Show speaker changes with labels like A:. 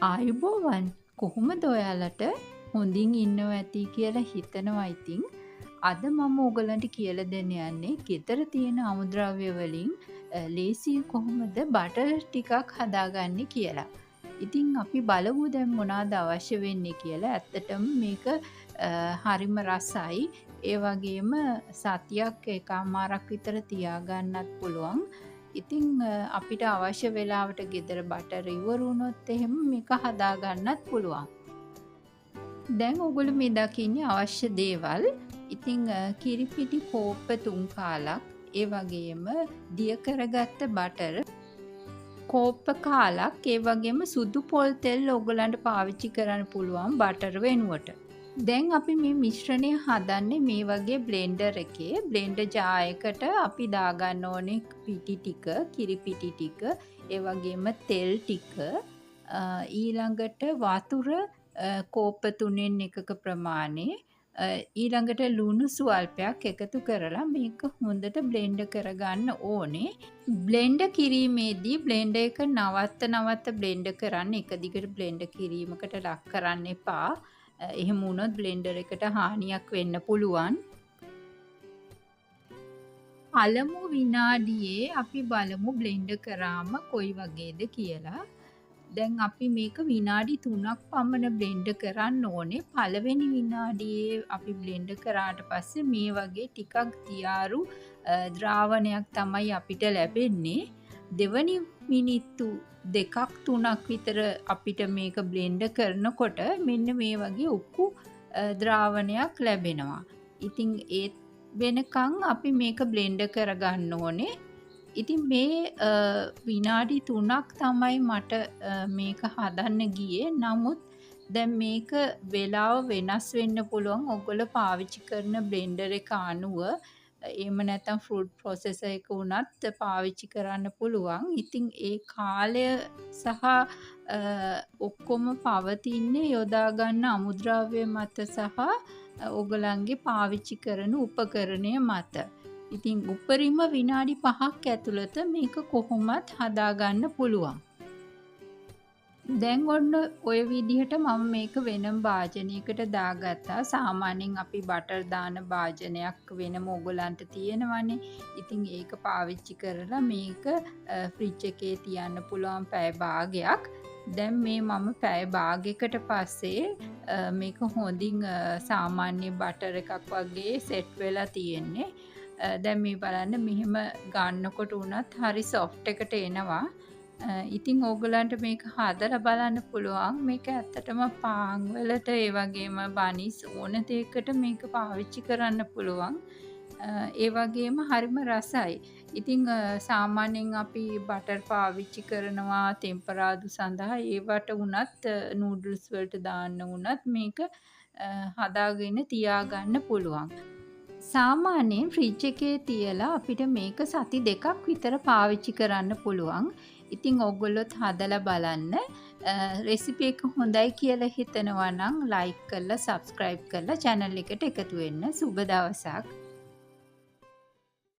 A: ආයුබෝවන් කොහොමද ඔයාලට හොඳින් ඉන්නව ඇති කියලා හිතනවා ඉතින් අද මම ඕගලන්ට කියලා දෙන්න යන්නේ ගෙදර තියෙන අමුද්‍රව්‍ය වලින් ලේසියෙන් කොහොමද බටර් ටිකක් හදාගන්නේ කියලා. ඉතින් අපි බලමු දැන් මොනවද අවශ්‍ය වෙන්නේ කියලා. ඇත්තටම මේක හරිම රසයි. ඒ වගේම සතියක් එකමාරක් විතර තියාගන්නත් පුළුවන්. ඉතින් අපිට අවශ්‍ය වෙලාවට ගෙදර බටර් ඉවර වුණොත් එහෙම මේක හදාගන්නත් පුළුවන්. දැන් ඔයගොල්ලෝ මේ දකින්නේ අවශ්‍ය දේවල්. ඉතින් කිරිපිටි කෝප්ප 3 කාලක්, ඒ වගේම දිය කරගත්ත බටර් කෝප්ප කාලක්, ඒ වගේම සුදු පොල් තෙල් ඔයගලන්ට පාවිච්චි කරන්න පුළුවන් බටර් වෙනුවට. දැන් අපි මේ මිශ්‍රණය හදන්නේ මේ වගේ බ්ලෙන්ඩර් එකේ. බ්ලෙන්ඩර් ජාර් එකට අපි දාගන්න ඕනේ පිටි ටික, කිරිපිටි ටික, ඒ වගේම තෙල් ටික, ඊළඟට වතුර කෝප්ප 3න් එකක ප්‍රමාණය, ඊළඟට ලුණු ස්වල්පයක් එකතු කරලා මේක හොඳට බ්ලෙන්ඩ් කරගන්න ඕනේ. බ්ලෙන්ඩ් කිරීමේදී බ්ලෙන්ඩර් එක නවත්ත බ්ලෙන්ඩ් කරන්න. එක දිගට බ්ලෙන්ඩ් කිරීමකට ලක් කරන්න එපා. එහෙම වුණොත් බ්ලෙන්ඩර් එකට හානියක් වෙන්න පුළුවන්. පළමු විනාඩියේ අපි බලමු බ්ලෙන්ඩ් කරාම කොයි වගේද කියලා. දැන් අපි මේක විනාඩි 3ක් පමණ බ්ලෙන්ඩ් කරන්න ඕනේ. පළවෙනි විනාඩියේ අපි බ්ලෙන්ඩ් කරාට පස්සේ මේ වගේ ටිකක් දියාරු ද්‍රාවණයක් තමයි අපිට ලැබෙන්නේ. දෙවනි මිනිත්තු 2-3ක් විතර අපිට මේක බ්ලෙන්ඩ් කරනකොට මෙන්න මේ වගේ උක්කු ද්‍රාවණයක් ලැබෙනවා. ඉතින් ඒ වෙනකන් අපි මේක බ්ලෙන්ඩ් කරගන්න ඕනේ. ඉතින් මේ විනාඩි 3ක් තමයි මට මේක හදන්න ගියේ. නමුත් දැන් මේක වෙලාව වෙනස් වෙන්න පුළුවන් ඔයගොල්ලෝ පාවිච්චි කරන බ්ලෙන්ඩර් එක අනුව. එහෙම නැත්නම් ෆුඩ් ප්‍රොසෙසර් එක උනත් පාවිච්චි කරන්න පුළුවන්. ඉතින් ඒ කාලය සහ ඔක්කොම පවතින්නේ යොදා ගන්න අමුද්‍රව්‍ය මත සහ ඔයගලන්ගේ පාවිච්චි කරන උපකරණය මත. ඉතින් උපරිම විනාඩි 5ක් ඇතුළත මේක කොහොමත් හදාගන්න පුළුවන්. දැන් ඔන්න ඔය විදිහට මම මේක වෙනම භාජනයකට දාගත්තා. සාමාන්‍යයෙන් අපි බටර් දාන භාජනයක් වෙනම ඔයගලන්ට තියෙනවනේ. ඉතින් ඒක පාවිච්චි කරලා මේක ෆ්‍රිජ් එකේ තියන්න පුළුවන් පැය භාගයක්. දැන් මේ මම පැය භාගයකට පස්සේ මේක හොඳින් සාමාන්‍ය බටර් එකක් වගේ සෙට් වෙලා තියෙන්නේ. දැන් මේ බලන්න මෙහෙම ගන්නකොට උනත් හරි සොෆ්ට් එකට එනවා. ඉතින් ඕගලන්ට මේක හදලා බලන්න පුළුවන්. මේක ඇත්තටම පාන් වලට ඒ වගේම බනිස් ඕන දෙයකට මේක පාවිච්චි කරන්න පුළුවන්. ඒ වගේම හරිම රසයි. ඉතින් සාමාන්‍යයෙන් අපි බටර් පාවිච්චි කරනවා ටෙම්පරාදු සඳහා. ඒවට උනත් නූඩල්ස් වලට දාන්න උනත් මේක හදාගෙන තියාගන්න පුළුවන්. සාමාන්‍යයෙන් ෆ්‍රිජ් එකේ තියලා අපිට මේක සති 2ක් විතර පාවිච්චි කරන්න පුළුවන්. ඉතින් ඔයගොල්ලොත් හදලා බලන්න. රෙසිපි එක හොඳයි කියලා හිතනවා නම් ලයික් කරලා සබ්ස්ක්‍රයිබ් කරලා channel එකට එකතු වෙන්න. සුබ දවසක්.